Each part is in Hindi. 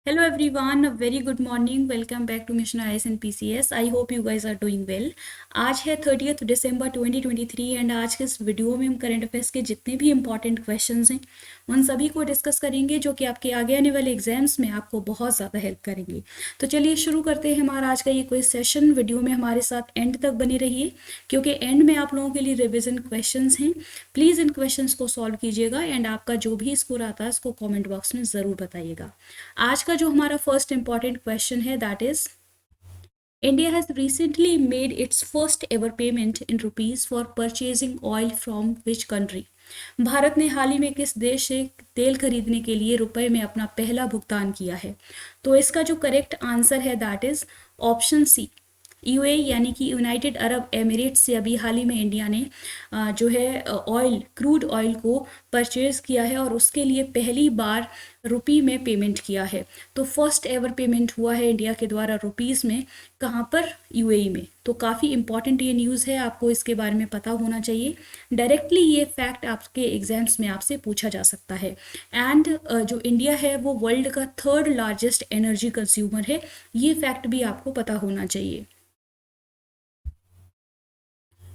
Hello everyone, a very good morning. Welcome back to Mission IS and PCS. I hope you guys are doing well. आज है 30 दिसंबर 2023 एंड आज के इस वीडियो में हम करंट अफेयर्स के जितने भी इंपॉर्टेंट क्वेश्चंस हैं उन सभी को डिस्कस करेंगे जो कि आपके आगे आने वाले एग्जाम्स में आपको बहुत ज़्यादा हेल्प करेंगे। तो चलिए शुरू करते हैं हमारा आज का ये क्विज सेशन। वीडियो में हमारे साथ एंड तक बने रहिए क्योंकि एंड में आप लोगों के लिए रिविजन क्वेश्चंस हैं। प्लीज़ इन क्वेश्चंस को सॉल्व कीजिएगा एंड आपका जो भी स्कोर आता है उसको कॉमेंट बॉक्स में ज़रूर बताइएगा। आज का जो हमारा फर्स्ट इंपॉर्टेंट क्वेश्चन है that is India has recently made it's first ever payment in rupees for purchasing oil from which country. Bharat ने हाल ही में किस देश से तेल खरीदने के लिए रुपए में अपना पहला भुगतान किया है? तो इसका जो करेक्ट आंसर है that is option C, UAE यानी कि यूनाइटेड अरब एमिरेट्स से अभी हाल ही में इंडिया ने जो है ऑयल, क्रूड ऑयल को परचेज किया है और उसके लिए पहली बार रुपी में पेमेंट किया है। तो फर्स्ट एवर पेमेंट हुआ है इंडिया के द्वारा रुपीज़ में, कहाँ पर? यूएई में। तो काफ़ी इंपॉर्टेंट ये न्यूज़ है, आपको इसके बारे में पता होना चाहिए। डायरेक्टली ये फैक्ट आपके एग्जाम्स में आपसे पूछा जा सकता है। एंड जो इंडिया है वो वर्ल्ड का थर्ड लार्जेस्ट एनर्जी कंज्यूमर है, ये फैक्ट भी आपको पता होना चाहिए।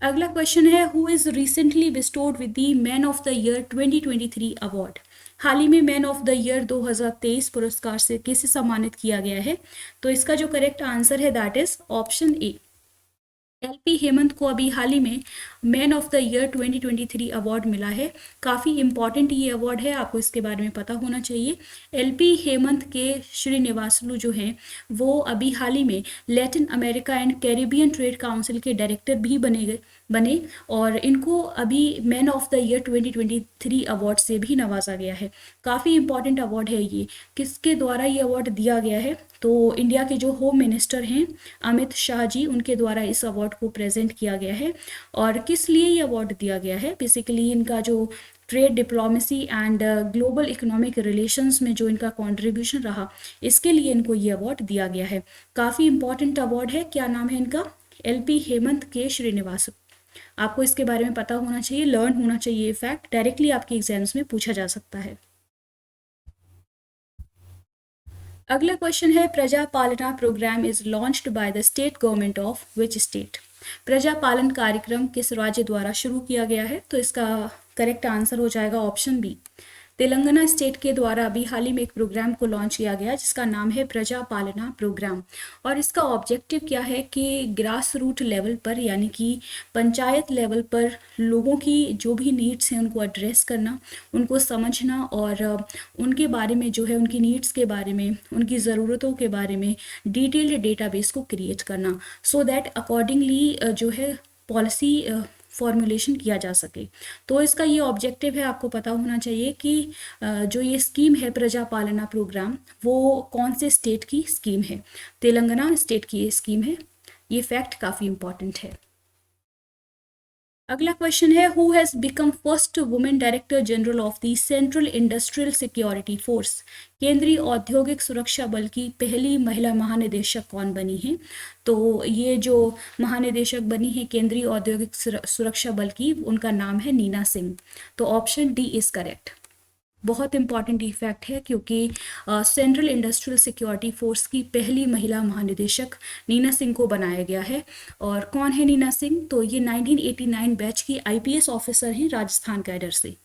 अगला क्वेश्चन है who is recently bestowed with the man of the year 2023 award. हाल ही में मैन ऑफ द ईयर 2023 पुरस्कार से किसे सम्मानित किया गया है? तो इसका जो करेक्ट आंसर है that is option A, LP Hemant को अभी हाल ही में man of the year 2023 award मिला है। काफ़ी इंपॉर्टेंट ये अवार्ड है, आपको इसके बारे में पता होना चाहिए। एलपी हेमंत के श्रीनिवासलू जो हैं वो अभी हाल ही में Latin America and Caribbean trade council के डायरेक्टर भी बने और इनको अभी man of the year 2023 award से भी नवाजा गया है। काफ़ी इंपॉर्टेंट अवार्ड है ये। किसके द्वारा ये अवार्ड दिया गया है? तो इंडिया के जो होम मिनिस्टर हैं अमित शाह जी, उनके द्वारा इस अवार्ड को प्रेजेंट किया गया है। और किस लिए ये अवार्ड दिया गया है? बेसिकली इनका जो trade diplomacy and global economic relations में जो इनका कंट्रीब्यूशन रहा, इसके लिए इनको ये अवार्ड दिया गया है। काफ़ी इंपॉर्टेंट अवार्ड है। क्या नाम है इनका? एलपी हेमंत के श्रीनिवास। आपको इसके बारे में पता होना चाहिए, लर्न होना चाहिए। फैक्ट डायरेक्टली आपके एग्जाम्स में पूछा जा सकता है। अगला क्वेश्चन है Praja Palana program is launched by the state government of which state. Praja Palan कार्यक्रम किस राज्य द्वारा शुरू किया गया है? तो इसका करेक्ट आंसर हो जाएगा ऑप्शन बी, तेलंगाना स्टेट के द्वारा अभी हाल ही में एक प्रोग्राम को लॉन्च किया गया जिसका नाम है प्रजा पालना प्रोग्राम। और इसका ऑब्जेक्टिव क्या है कि ग्रास रूट लेवल पर यानी कि पंचायत लेवल पर लोगों की जो भी नीड्स हैं उनको एड्रेस करना, उनको समझना और उनके बारे में जो है उनकी नीड्स के बारे में, उनकी ज़रूरतों के बारे में डिटेल्ड डेटाबेस को क्रिएट करना, सो दैट अकॉर्डिंगली जो है पॉलिसी फॉर्मुलेशन किया जा सके। तो इसका ये ऑब्जेक्टिव है, आपको पता होना चाहिए कि जो ये स्कीम है प्रजा पालना प्रोग्राम वो कौन से स्टेट की स्कीम है? तेलंगाना स्टेट की ये स्कीम है। ये फैक्ट काफ़ी इंपॉर्टेंट है। अगला क्वेश्चन है who has become first women director general of the central industrial security force. केंद्रीय औद्योगिक सुरक्षा बल की पहली महिला महानिदेशक कौन बनी है? तो ये जो महानिदेशक बनी है केंद्रीय औद्योगिक सुरक्षा बल की, उनका नाम है नीना सिंह। तो ऑप्शन डी इज करेक्ट। बहुत इंपॉर्टेंट इफेक्ट है क्योंकि सेंट्रल इंडस्ट्रियल सिक्योरिटी फोर्स की पहली महिला महानिदेशक नीना सिंह को बनाया गया है। और कौन है नीना सिंह? तो ये 1989 बैच की आईपीएस ऑफिसर हैं राजस्थान कैडर से।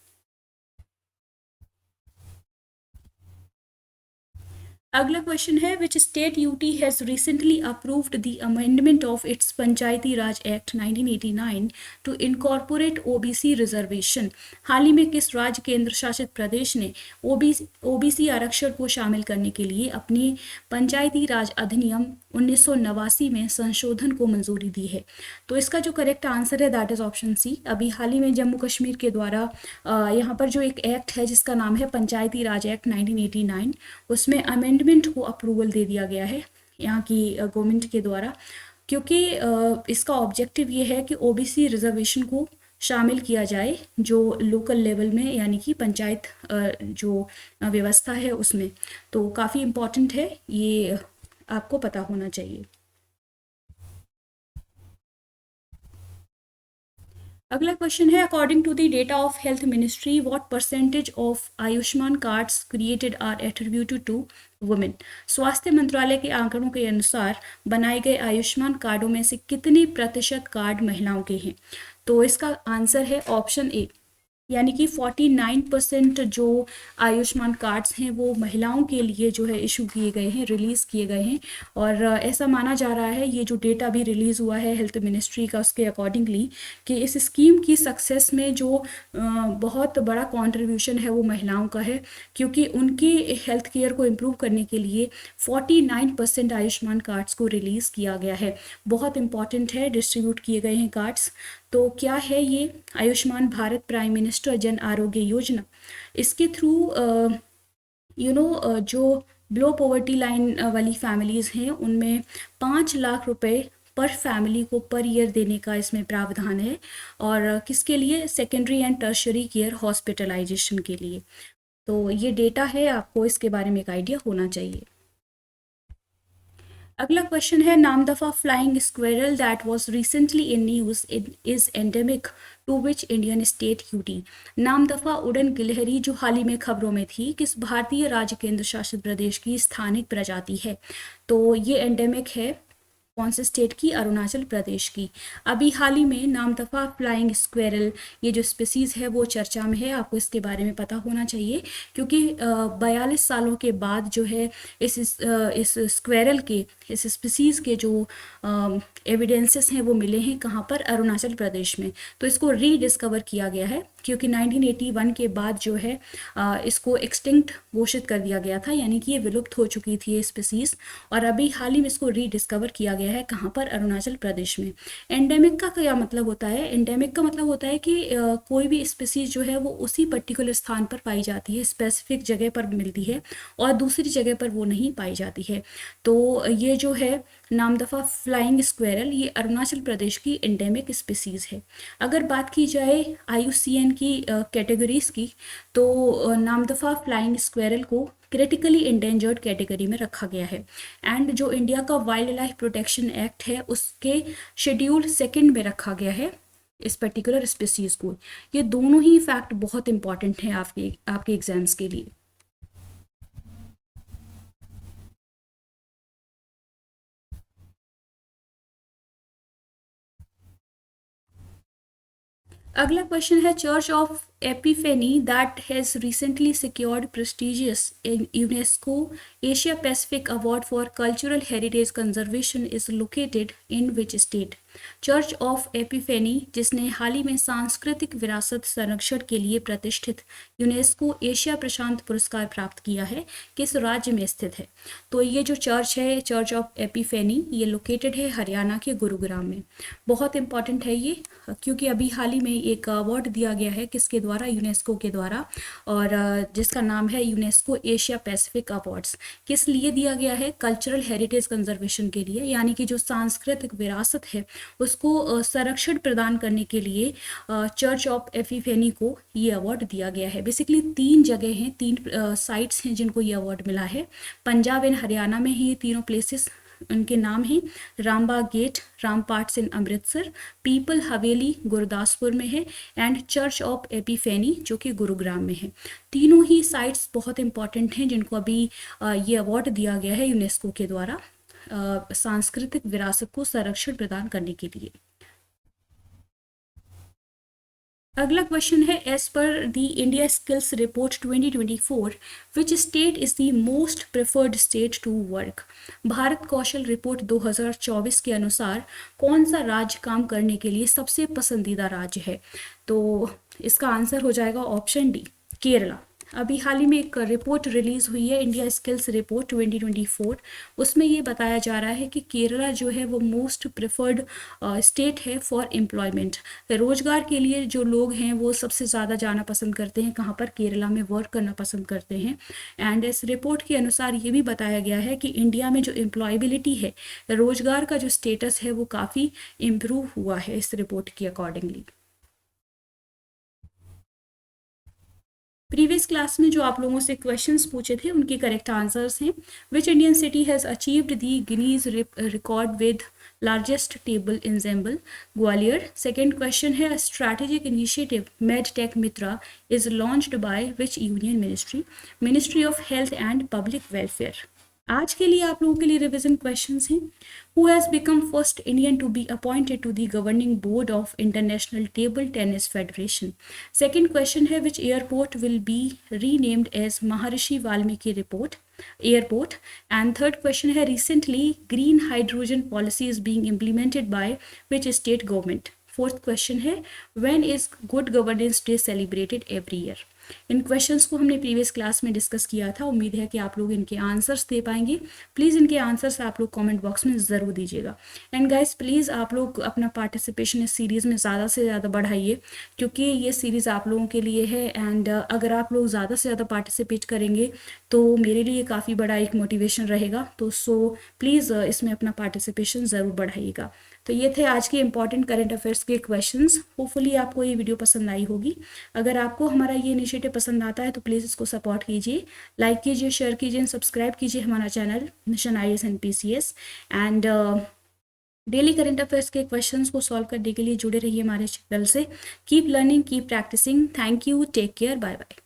अगला क्वेश्चन है which state UT has recently approved the amendment of its Panchayati Raj act 1989 to incorporate OBC reservation. हाल ही में किस राज्य केंद्र शासित प्रदेश ने ओबीसी आरक्षण को शामिल करने के लिए अपनी पंचायती राज अधिनियम 1989 में संशोधन को मंजूरी दी है? तो इसका जो करेक्ट आंसर है दैट इज ऑप्शन सी। अभी हाल ही में जम्मू कश्मीर के द्वारा यहाँ पर जो एक एक्ट है जिसका नाम है पंचायती राज एक्ट 1989, उसमें अमेंडमेंट को अप्रूवल दे दिया गया है यहाँ की गवर्नमेंट के द्वारा, क्योंकि इसका ऑब्जेक्टिव ये है कि ओबीसी रिजर्वेशन को शामिल किया जाए जो लोकल लेवल में यानी कि पंचायत जो व्यवस्था है उसमें। तो काफ़ी इम्पॉर्टेंट है, ये आपको पता होना चाहिए। अगला क्वेश्चन है, according to the data of health ministry what percentage of Ayushman cards created are attributed to women. स्वास्थ्य मंत्रालय के आंकड़ों के अनुसार बनाए गए आयुष्मान कार्डों में से कितने प्रतिशत कार्ड महिलाओं के हैं। तो इसका आंसर है ऑप्शन ए, यानी कि 49% जो आयुष्मान कार्ड्स हैं वो महिलाओं के लिए जो है इशू किए गए हैं, रिलीज़ किए गए हैं। और ऐसा माना जा रहा है, ये जो डेटा भी रिलीज़ हुआ है हेल्थ मिनिस्ट्री का, उसके अकॉर्डिंगली कि इस स्कीम की सक्सेस में जो बहुत बड़ा कंट्रीब्यूशन है वो महिलाओं का है, क्योंकि उनकी हेल्थ केयर को इम्प्रूव करने के लिए 49% आयुष्मान कार्ड्स को रिलीज़ किया गया है। बहुत इंपॉर्टेंट है, डिस्ट्रीब्यूट किए गए हैं कार्ड्स। तो क्या है ये आयुष्मान भारत प्राइम मिनिस्टर जन आरोग्य योजना। इसके थ्रू जो बिलो पॉवर्टी लाइन वाली फैमिलीज़ हैं उनमें 5 लाख रुपए पर फैमिली को पर ईयर देने का इसमें प्रावधान है। और किसके लिए, secondary and tertiary care hospitalization के लिए। तो ये डेटा है, आपको इसके बारे में एक आइडिया होना चाहिए। अगला क्वेश्चन है, Namdapha flying squirrel that was recently in news is endemic to which Indian state UT. Namdapha उड़न गिलहरी जो हाल ही में खबरों में थी, किस भारतीय राज्य केंद्र शासित प्रदेश की स्थानिक प्रजाति है। तो ये एंडेमिक है कौन से स्टेट की, अरुणाचल प्रदेश की। अभी हाल ही में नामदफा फ्लाइंग स्क्वेरल ये जो स्पीसीज है वो चर्चा में है, आपको इसके बारे में पता होना चाहिए, क्योंकि 42 सालों के बाद जो है इस स्क्वेरल के, इस स्पीसीज के जो एविडेंसेस हैं वो मिले हैं कहाँ पर, अरुणाचल प्रदेश में। तो इसको रीडिस्कवर किया गया है, क्योंकि 1981 के बाद जो है इसको एक्सटिंक्ट घोषित कर दिया गया था, यानी कि ये विलुप्त हो चुकी थी ये स्पीसीज, और अभी हाल ही में इसको रीडिस्कवर किया गया है कहाँ पर, अरुणाचल प्रदेश में। एंडेमिक का क्या मतलब होता है, एंडेमिक का मतलब होता है कि कोई भी स्पीसीज जो है वो उसी पर्टिकुलर स्थान पर पाई जाती है, स्पेसिफिक जगह पर मिलती है और दूसरी जगह पर वो नहीं पाई जाती है। तो ये जो है नामदफा फ्लाइंग स्क्वेरल ये अरुणाचल प्रदेश की एंडेमिक स्पीसीज है। अगर बात की जाए IUCN की कैटेगरीज की, तो नामदफा फ्लाइंग स्क्वेरल को क्रिटिकली इंडेंजर्ड कैटेगरी में रखा गया है। एंड जो इंडिया का वाइल्ड लाइफ प्रोटेक्शन एक्ट है उसके शेड्यूल 2 में रखा गया है इस पर्टिकुलर स्पीसीज को। ये दोनों ही फैक्ट बहुत इंपॉर्टेंट हैं आपके एग्जाम्स के लिए। अगला क्वेश्चन है, church of epiphany that has recently secured prestigious UNESCO Asia Pacific award for cultural heritage conservation is located in which state. Church of epiphany जिसने हाल ही में सांस्कृतिक विरासत संरक्षण के लिए प्रतिष्ठित यूनेस्को एशिया प्रशांत पुरस्कार प्राप्त किया है, किस राज्य में स्थित है। तो ये जो चर्च है, चर्च ऑफ एपिफेनी, ये लोकेटेड है हरियाणा के गुरुग्राम में। बहुत इंपॉर्टेंट है ये, क्योंकि अभी हाल ही में एक अवार्ड दिया गया है किसके द्वारा, यूनेस्को के द्वारा, और जिसका नाम है यूनेस्को एशिया पैसिफिक अवार्ड्स। किस लिए दिया गया है, कल्चरल हेरिटेज कंजर्वेशन के लिए, यानी कि जो सांस्कृतिक विरासत है उसको संरक्षण प्रदान करने के लिए चर्च ऑफ एपिफेनी को ये अवार्ड दिया गया है। बेसिकली 3 जगह हैं, 3 साइट्स हैं जिनको ये अवार्ड मिला है। पंजाब एंड हरियाणा में ही तीनों प्लेसेस, उनके नाम हैं रामबाग गेट, रामपाट्स इन अमृतसर, पीपल हवेली गुरदासपुर में है, एंड चर्च ऑफ एपिफेनी जो कि गुरुग्राम में है। तीनों ही साइट्स बहुत इंपॉर्टेंट हैं जिनको अभी ये अवार्ड दिया गया है यूनेस्को के द्वारा सांस्कृतिक विरासत को संरक्षण प्रदान करने के लिए। अगला क्वेश्चन है, as per the India skills report 2024 which state is the most preferred state to work. Bharat कौशल रिपोर्ट 2024 के अनुसार कौन सा राज्य काम करने के लिए सबसे पसंदीदा राज्य है। तो इसका आंसर हो जाएगा ऑप्शन डी, केरला। अभी हाल ही में एक रिपोर्ट रिलीज़ हुई है, इंडिया स्किल्स रिपोर्ट 2024, उसमें ये बताया जा रहा है कि केरला जो है वो मोस्ट प्रेफर्ड स्टेट है फॉर एम्प्लॉयमेंट। रोजगार के लिए जो लोग हैं वो सबसे ज़्यादा जाना पसंद करते हैं, कहाँ पर, केरला में वर्क करना पसंद करते हैं। एंड इस रिपोर्ट के अनुसार ये भी बताया गया है कि इंडिया में जो एम्प्लॉयबिलिटी है, रोजगार का जो स्टेटस है वो काफ़ी इम्प्रूव हुआ है इस रिपोर्ट के अकॉर्डिंगली। प्रीवियस क्लास में जो आप लोगों से क्वेश्चंस पूछे थे उनके करेक्ट आंसर्स हैं। Which Indian city has achieved the Guinness record with largest table ensemble Gwalior. Second question है strategic initiative made tech Mitra is launched by which union ministry? Ministry of health and public welfare. आज के लिए आप लोगों के लिए रिवीजन क्वेश्चंस हैं। Who has become first Indian to be appointed to the governing board of international table tennis federation? Second question है which airport will be renamed as Maharishi Valmiki airport? And third question है recently green hydrogen policy is being implemented by which state government? Fourth question है when is good governance day celebrated every year? इन क्वेश्चंस को हमने प्रीवियस क्लास में डिस्कस किया था। उम्मीद है कि आप लोग इनके आंसर्स दे पाएंगे। प्लीज़ इनके आंसर्स आप लोग कमेंट बॉक्स में ज़रूर दीजिएगा। एंड गाइस प्लीज़ आप लोग अपना पार्टिसिपेशन इस सीरीज़ में ज़्यादा से ज़्यादा बढ़ाइए, क्योंकि ये सीरीज़ आप लोगों के लिए है। एंड अगर आप लोग ज़्यादा से ज़्यादा पार्टिसिपेट करेंगे तो मेरे लिए काफ़ी बड़ा एक मोटिवेशन रहेगा। तो प्लीज़ इसमें अपना पार्टिसिपेशन ज़रूर बढ़ाइएगा। तो ये थे आज के इंपॉर्टेंट करंट अफेयर्स के क्वेश्चंस। होपफुली आपको ये वीडियो पसंद आई होगी। अगर आपको हमारा ये इनिशिएटिव पसंद आता है तो प्लीज़ इसको सपोर्ट कीजिए, लाइक कीजिए, शेयर कीजिए एंड सब्सक्राइब कीजिए हमारा channel Mission IAS and PCS। And daily current affairs के क्वेश्चंस को सॉल्व करने के लिए जुड़े रहिए हमारे चैनल से। Keep learning, keep practising. Thank you, take care, bye bye.